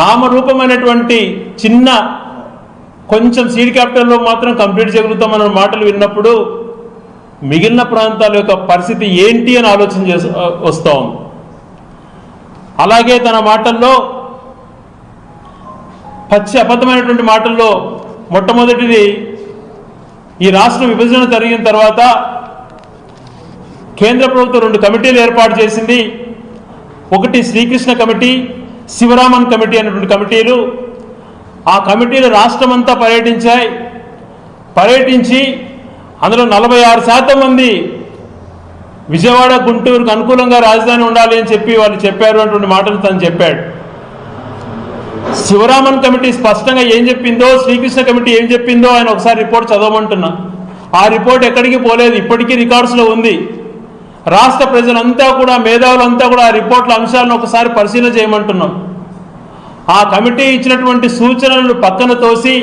నామరూపమైనటువంటి చిన్న కొంచెం సీడ్ క్యాపిటల్లో మాత్రం కంప్లీట్ చేయగలుగుతామన్న మాటలు విన్నప్పుడు మిగిలిన ప్రాంతాల యొక్క పరిస్థితి ఏంటి అని ఆలోచన వస్తాం. అలాగే తన మాటల్లో పచ్చి అబద్ధమైనటువంటి మాటల్లో మొట్టమొదటిది, ఈ రాష్ట్ర విభజన జరిగిన తర్వాత కేంద్ర ప్రభుత్వం 2 కమిటీలు ఏర్పాటు చేసింది. ఒకటి శ్రీకృష్ణ కమిటీ, శివరామన్ కమిటీ అనేటువంటి కమిటీలు. ఆ కమిటీలు రాష్ట్రమంతా పర్యటించి అందులో 46% మంది విజయవాడ గుంటూరుకు అనుకూలంగా రాజధాని ఉండాలి అని చెప్పి వాళ్ళు చెప్పారు అటువంటి మాటలు తను చెప్పాడు. శివరామన్ కమిటీ స్పష్టంగా ఏం చెప్పిందో, శ్రీకృష్ణ కమిటీ ఏం చెప్పిందో ఆయన ఒకసారి రిపోర్ట్ చదవమంటున్నా. ఆ రిపోర్ట్ ఎక్కడికి పోలేదు, ఇప్పటికీ రికార్డ్స్లో ఉంది. రాష్ట్ర ప్రజలంతా కూడా, మేధావులంతా కూడా ఆ రిపోర్ట్ల అంశాలను ఒకసారి పరిశీలన చేయమంటున్నాం. ఆ కమిటీ ఇచ్చినటువంటి సూచనలను పక్కన తోసి,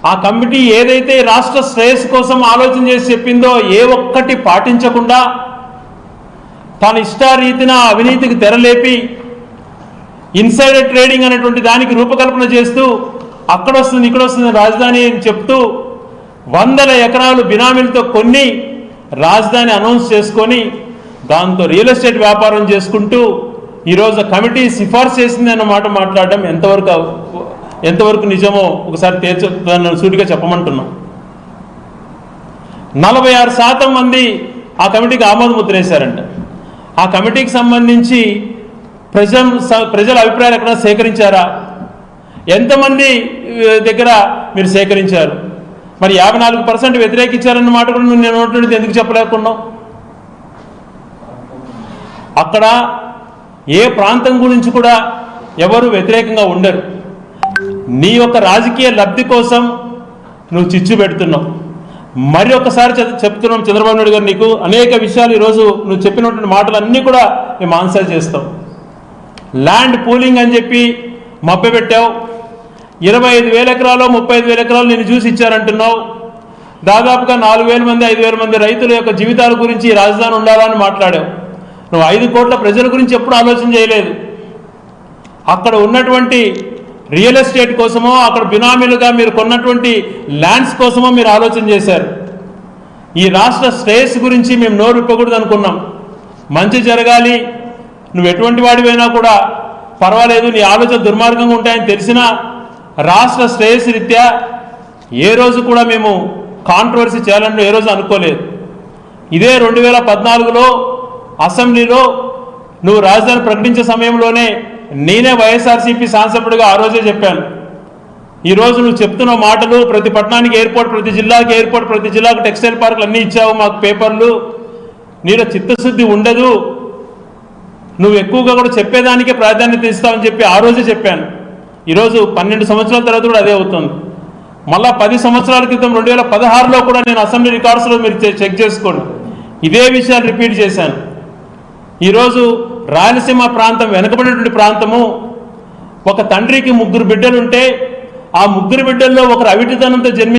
ఆ కమిటీ ఏదైతే రాష్ట్ర శ్రేయస్సు కోసం ఆలోచన చేసి చెప్పిందో ఏ ఒక్కటి పాటించకుండా తన ఇష్టారీతిన అవినీతికి తెరలేపి ఇన్సైడర్ ట్రేడింగ్ అనేటువంటి దానికి రూపకల్పన చేస్తూ అక్కడ వస్తుంది ఇక్కడ వస్తుంది రాజధాని అని చెప్తూ 100 ఎకరాలు బినామీలతో కొన్ని రాజధాని అనౌన్స్ చేసుకొని దాంతో రియల్ ఎస్టేట్ వ్యాపారం చేసుకుంటూ ఈరోజు కమిటీ సిఫార్సు చేసింది అన్న మాట మాట్లాడడం ఎంతవరకు నిజమో ఒకసారి సూటిగా చెప్పమంటున్నాం. 46% మంది ఆ కమిటీకి ఆమోద ముద్ర వేశారంట. ఆ కమిటీకి సంబంధించి ప్రజల అభిప్రాయాలు ఎక్కడ సేకరించారా? ఎంతమంది దగ్గర మీరు సేకరించారు? మరి 54% వ్యతిరేకించారన్న మాట కూడా నేను నోటి ఎందుకు చెప్పలేకున్నావు? అక్కడ ఏ ప్రాంతం గురించి కూడా ఎవరు వ్యతిరేకంగా ఉండరు. నీ యొక్క రాజకీయ లబ్ధి కోసం నువ్వు చిచ్చు పెడుతున్నావు. మరి ఒకసారి చెప్తున్నాం చంద్రబాబు నాయుడు గారు, నీకు అనేక విషయాలు ఈరోజు నువ్వు చెప్పినటువంటి మాటలన్నీ కూడా మేము ఆన్సర్ చేస్తాం. ల్యాండ్ పూలింగ్ అని చెప్పి మభ్యపెట్టావు. 25,000 ఎకరాలు 35,000 ఎకరాలు నేను చూసి ఇచ్చారంటున్నావు. దాదాపుగా 4,000 మంది 5,000 మంది రైతుల యొక్క జీవితాల గురించి రాజధాని ఉండాలని మాట్లాడావు. నువ్వు 5 కోట్ల ప్రజల గురించి ఎప్పుడు ఆలోచన చేయలేదు. అక్కడ ఉన్నటువంటి రియల్ ఎస్టేట్ కోసమో, అక్కడ బినామీలుగా మీరు కొన్నటువంటి ల్యాండ్స్ కోసమో మీరు ఆలోచన చేశారు. ఈ రాష్ట్ర శ్రేయస్సు గురించి మేము నోరు ఇప్పకూడదు అనుకున్నాం. మంచి జరగాలి, నువ్వు ఎటువంటి వాడివైనా కూడా పర్వాలేదు, నీ ఆలోచన దుర్మార్గంగా ఉంటాయని తెలిసినా రాష్ట్ర శ్రేయస్సు రీత్యా ఏ రోజు కూడా మేము కాంట్రవర్సీ చేయాలని ఏ రోజు అనుకోలేదు. ఇదే 2014లో అసెంబ్లీలో నువ్వు రాజధాని ప్రకటించే సమయంలోనే నేనే వైఎస్ఆర్సీపీ శాసనసభ్యుడిగా ఆ రోజే చెప్పాను. ఈరోజు నువ్వు చెప్తున్న మాటలు, ప్రతి పట్టణానికి ఎయిర్పోర్ట్, ప్రతి జిల్లాకి ఎయిర్పోర్ట్, ప్రతి జిల్లాకు టెక్స్టైల్ పార్కులు అన్నీ ఇచ్చావు మాకు పేపర్లు, నీలో చిత్తశుద్ధి ఉండదు, నువ్వు ఎక్కువగా కూడా చెప్పేదానికే ప్రాధాన్యత ఇస్తావని చెప్పి ఆ రోజే చెప్పాను. ఈరోజు 12 సంవత్సరాల తర్వాత కూడా అదే అవుతుంది. మళ్ళా 10 సంవత్సరాల క్రితం 2016లో కూడా నేను అసెంబ్లీ రికార్డ్స్లో మీరు చెక్ చేసుకోండి, ఇదే విషయాలు రిపీట్ చేశాను. ఈరోజు రాయలసీమ ప్రాంతం వెనుకబడినటువంటి ప్రాంతము. ఒక తండ్రికి 3 బిడ్డలుంటే ఆ 3 బిడ్డల్లో ఒకరు అవిటితనంతో